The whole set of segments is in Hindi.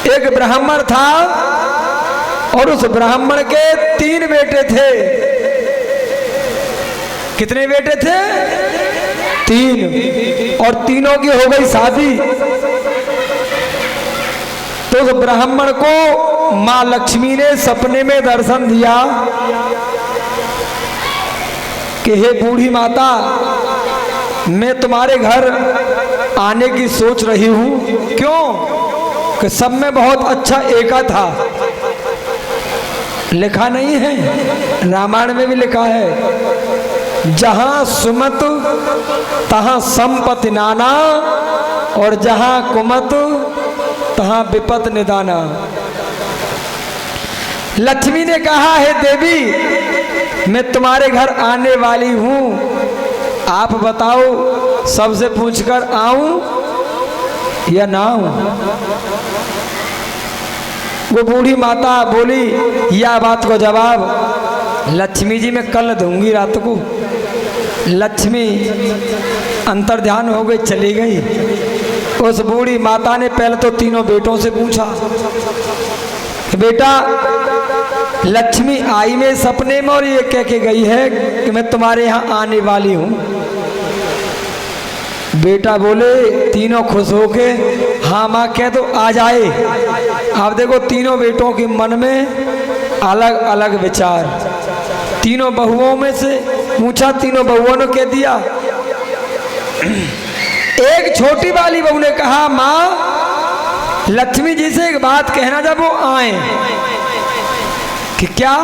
एक ब्राह्मण था और उस ब्राह्मण के 3 बेटे थे। कितने बेटे थे? 3। और तीनों की हो गई शादी। तो उस ब्राह्मण को मां लक्ष्मी ने सपने में दर्शन दिया कि हे बूढ़ी माता, मैं तुम्हारे घर आने की सोच रही हूं। क्यों? कि सब में बहुत अच्छा एका था। लिखा नहीं है, रामायण में भी लिखा है, जहां सुमत तहां संपत्ति नाना और जहां कुमत तहां विपत निदाना। लक्ष्मी ने कहा, है देवी, मैं तुम्हारे घर आने वाली हूं, आप बताओ सबसे पूछकर आऊं या ना आऊं? वो बूढ़ी माता बोली, या बात को जवाब लक्ष्मी जी मैं कल दूंगी रात को। लक्ष्मी अंतर ध्यान हो गई, चली गई। उस बूढ़ी माता ने पहले तो तीनों बेटों से पूछा, बेटा लक्ष्मी आई में सपने में और ये कह के गई है कि मैं तुम्हारे यहाँ आने वाली हूँ। बेटा बोले, तीनों खुश होके हाँ माँ कह दो आ जाए। आप देखो तीनों बेटों के मन में अलग अलग विचार। तीनों बहुओं में से पूछा, तीनों बहुओं ने कह दिया। एक छोटी वाली बहू ने कहा, माँ लक्ष्मी जी से एक बात कहना जब वो आए। कि क्या?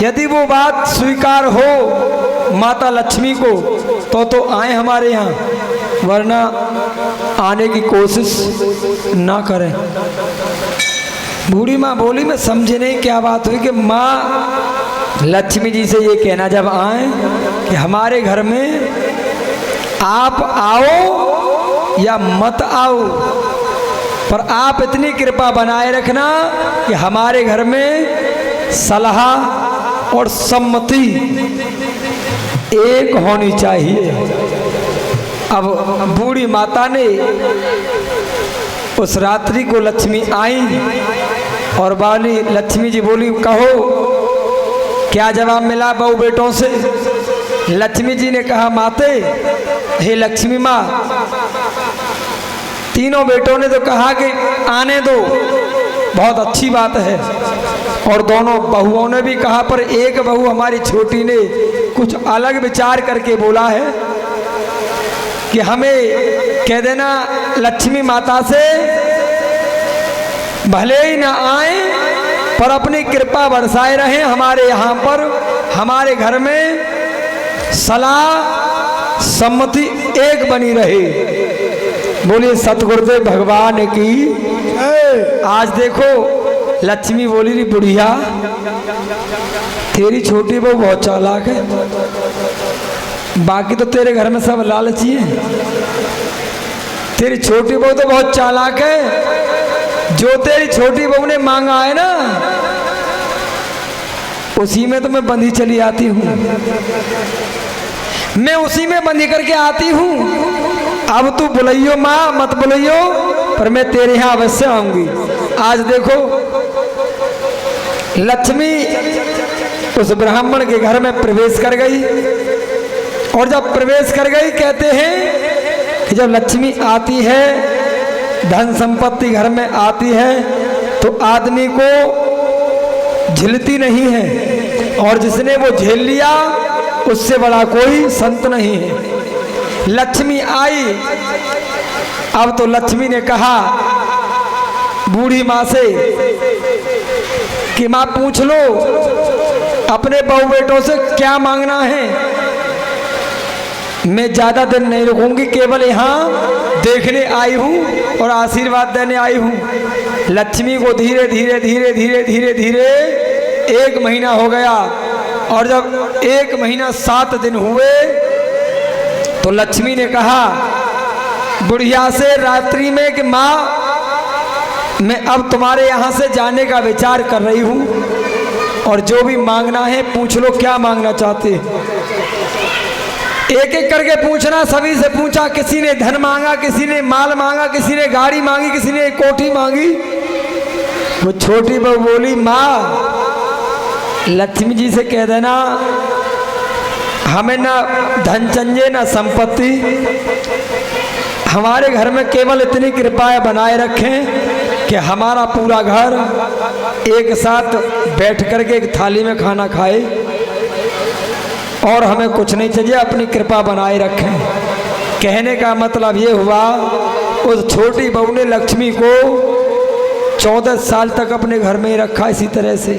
यदि वो बात स्वीकार हो माता लक्ष्मी को तो आए हमारे यहाँ, वरना आने की कोशिश ना करें। बूढ़ी माँ बोली, मैं समझे नहीं क्या बात हुई। कि माँ लक्ष्मी जी से ये कहना जब आए कि हमारे घर में आप आओ या मत आओ, पर आप इतनी कृपा बनाए रखना कि हमारे घर में सलाह और सम्मति एक होनी चाहिए। अब बूढ़ी माता ने उस रात्रि को लक्ष्मी आई और बाली लक्ष्मी जी बोली, कहो क्या जवाब मिला बहू बेटों से? लक्ष्मी जी ने कहा, माते हे लक्ष्मी माँ, तीनों बेटों ने तो कहा कि आने दो, बहुत अच्छी बात है। और दोनों बहुओं ने भी कहा, पर एक बहू हमारी छोटी ने कुछ अलग विचार करके बोला है कि हमें कह देना लक्ष्मी माता से भले ही ना आए पर अपनी कृपा बरसाए रहें हमारे यहाँ पर, हमारे घर में सलाह सम्मति एक बनी रहे। बोलिए सतगुरुदेव भगवान की। आज देखो लक्ष्मी बोली, री बुढ़िया तेरी छोटी बहू बहुत चालाक है, बाकी तो तेरे घर में सब लालची है। तेरी छोटी बहू तो बहुत चालाक है, जो तेरी छोटी बहू ने मांगा है ना उसी में तो मैं बंधी चली आती हूँ, मैं उसी में बंधी करके आती हूँ। अब तू बुलाइयो माँ मत बुलाइयो, पर मैं तेरे यहाँ अवश्य आऊंगी। आज देखो लक्ष्मी उस ब्राह्मण के घर में प्रवेश कर गई, और जब प्रवेश कर गई कहते हैं कि जब लक्ष्मी आती है, धन संपत्ति घर में आती है, तो आदमी को झेलती नहीं है, और जिसने वो झेल लिया उससे बड़ा कोई संत नहीं है। लक्ष्मी आई। अब तो लक्ष्मी ने कहा बूढ़ी माँ से कि माँ पूछ लो अपने बहू बेटों से क्या मांगना है, मैं ज्यादा दिन नहीं रुकूंगी, केवल यहाँ देखने आई हूँ और आशीर्वाद देने आई हूँ। लक्ष्मी को धीरे धीरे धीरे धीरे धीरे धीरे 1 महीना हो गया, और जब 1 महीना 7 दिन हुए तो लक्ष्मी ने कहा बुढ़िया से रात्रि में कि माँ मैं अब तुम्हारे यहाँ से जाने का विचार कर रही हूँ, और जो भी मांगना है पूछ लो क्या मांगना चाहते। एक एक करके पूछना, सभी से पूछा, किसी ने धन मांगा, किसी ने माल मांगा, किसी ने गाड़ी मांगी, किसी ने कोठी मांगी, वो छोटी बहू बोली, माँ लक्ष्मी जी से कह देना हमें ना धन चाहिए ना संपत्ति, हमारे घर में केवल इतनी कृपाएं बनाए रखें कि हमारा पूरा घर एक साथ बैठ करके एक थाली में खाना खाए, और हमें कुछ नहीं चाहिए, अपनी कृपा बनाए रखें। कहने का मतलब ये हुआ, उस छोटी बहू ने लक्ष्मी को 14 साल तक अपने घर में ही रखा। इसी तरह से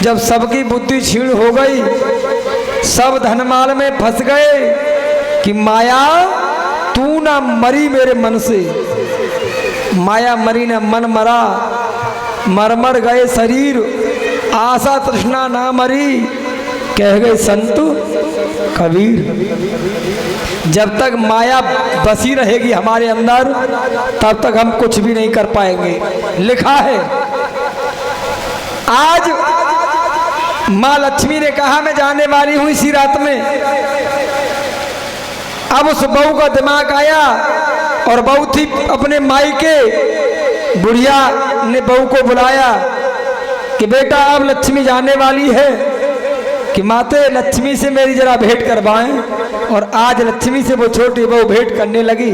जब सबकी बुद्धि क्षीण हो गई, सब धनमाल में फंस गए कि माया तू ना मरी मेरे मन से, माया मरी ना मन मरा, मर मर गए शरीर, आशा तृष्णा ना मरी, कह गए संत कबीर। जब तक माया बसी रहेगी हमारे अंदर, तब तक हम कुछ भी नहीं कर पाएंगे। लिखा है, आज माँ लक्ष्मी ने कहा मैं जाने वाली हूं इसी रात में। अब उस बहू का दिमाग आया, और बहू थी अपने मायके, बुढ़िया ने बहू को बुलाया कि बेटा अब लक्ष्मी जाने वाली है, कि माते लक्ष्मी से मेरी जरा भेंट करवाएं। और आज लक्ष्मी से वो छोटी बहू भेंट करने लगी।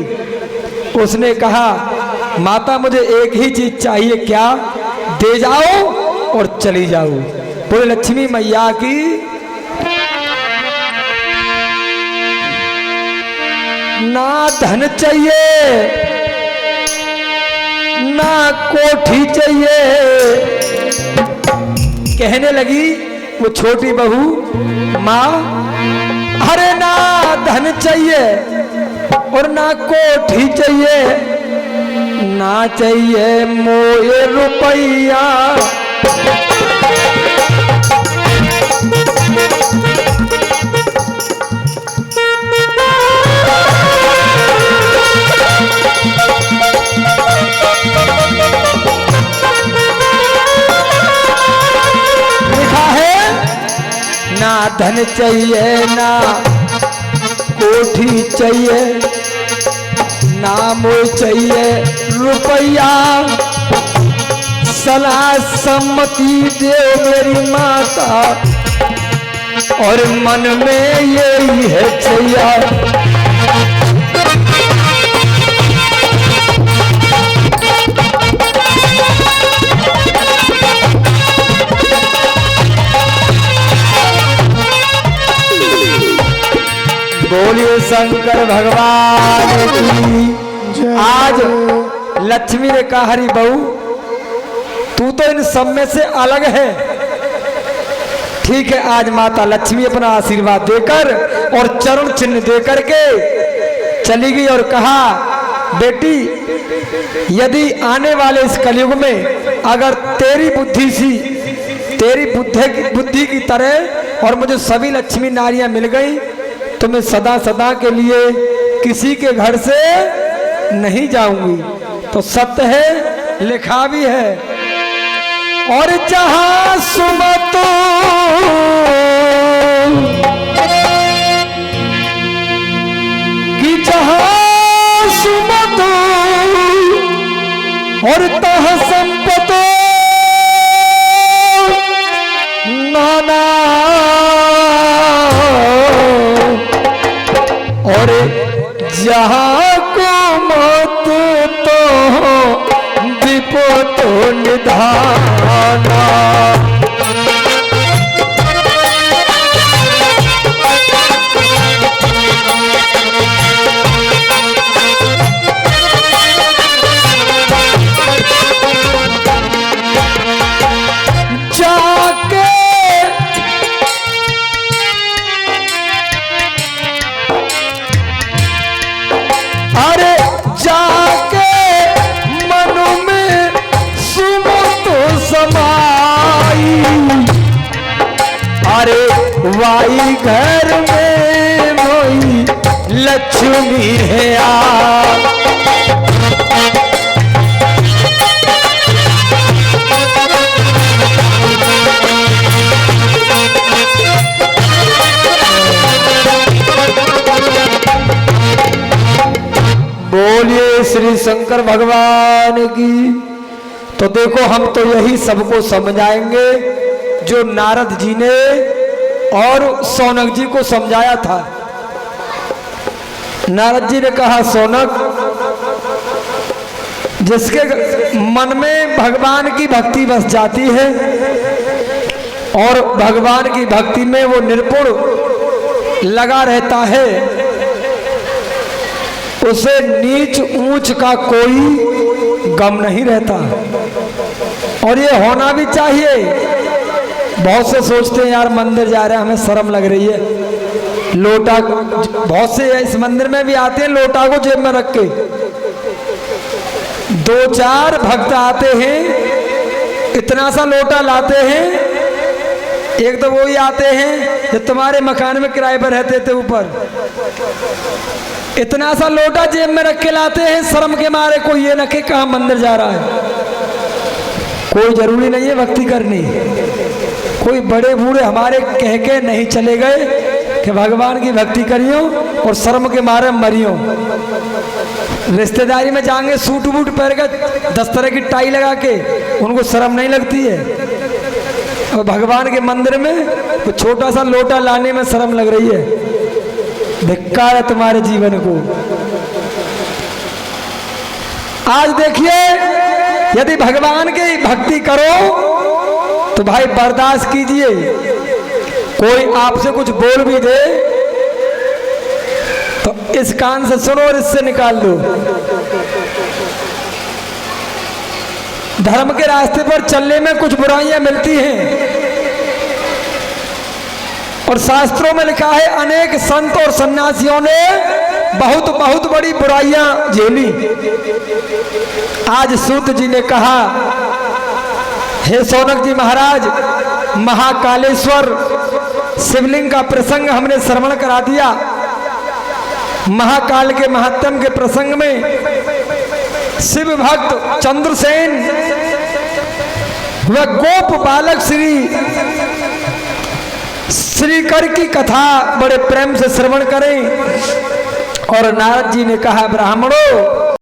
उसने कहा, माता मुझे एक ही चीज चाहिए, क्या? दे जाओ और चली जाओ। बोले लक्ष्मी मैया की ना धन चाहिए ना कोठी चाहिए। कहने लगी वो छोटी बहू, माँ अरे ना धन चाहिए और ना कोठी चाहिए, ना चाहिए मोए रुपया, ना धन चाहिए ना कोठी चाहिए, ना मोह चाहिए रुपया, सलाह सम्मति दे मेरी माता, और मन में यही है चाहिए। बोलिए शंकर भगवान की। आज लक्ष्मी ने कहा, हरी बहू तू तो इन सब में से अलग है। ठीक है, आज माता लक्ष्मी अपना आशीर्वाद देकर और चरण चिन्ह देकर के चली गई और कहा, बेटी यदि आने वाले इस कलयुग में अगर तेरी बुद्धि की तरह और मुझे सभी लक्ष्मी नारियां मिल गई, तो मैं सदा सदा के लिए किसी के घर से नहीं जाऊंगी। तो सत्य है, लिखा भी है। और जहां सुमतो कि जहां सुमतो और तह संपतो नाना, और जहाँ को मत तो दीपो तो निधाना। जाके अरे जाके मन में सुमत समाई, अरे वाई घर में मोई लक्ष्मी है आ। बोलिए श्री शंकर भगवान की। तो देखो हम तो यही सबको समझाएंगे जो नारद जी ने और सौनक जी को समझाया था। नारद जी ने कहा, सौनक, जिसके मन में भगवान की भक्ति बस जाती है और भगवान की भक्ति में वो निर्पुण लगा रहता है, उसे नीच ऊंच का कोई गम नहीं रहता। और ये होना भी चाहिए। बहुत से सोचते हैं यार मंदिर जा रहे हैं, हमें शर्म लग रही है। लोटा, बहुत से इस मंदिर में भी आते हैं लोटा को जेब में रख के। 2-4 भक्त आते हैं, इतना सा लोटा लाते हैं। एक तो वो ही आते हैं जो तुम्हारे मकान में किराए पर रहते थे ऊपर, इतना सा लोटा जेब में रख के लाते हैं शर्म के मारे। कोई ये न कि कहाँ मंदिर जा रहा है। कोई जरूरी नहीं है भक्ति करनी। कोई बड़े बूढ़े हमारे कह के नहीं चले गए कि भगवान की भक्ति करियो और शर्म के मारे मरियो। रिश्तेदारी में जाएंगे सूट बूट पहन कर 10 तरह की टाई लगा के, उनको शर्म नहीं लगती है। और भगवान के मंदिर में तो छोटा सा लोटा लाने में शर्म लग रही है। धिक्कार है तुम्हारे जीवन को। आज देखिए, यदि भगवान की भक्ति करो तो भाई बर्दाश्त कीजिए। कोई आपसे कुछ बोल भी दे तो इस कान से सुनो और इससे निकाल दो। धर्म के रास्ते पर चलने में कुछ बुराइयां मिलती हैं और शास्त्रों में लिखा है अनेक संत और सन्यासियों ने बहुत बहुत बड़ी बुराइयां झेली। आज सूत जी ने कहा, हे सौनक जी महाराज, महाकालेश्वर शिवलिंग का प्रसंग हमने श्रवण करा दिया। महाकाल के महात्म के प्रसंग में शिव भक्त चंद्रसेन व गोप बालक श्रीकर की कथा बड़े प्रेम से श्रवण करें। और नारद जी ने कहा, ब्राह्मणों,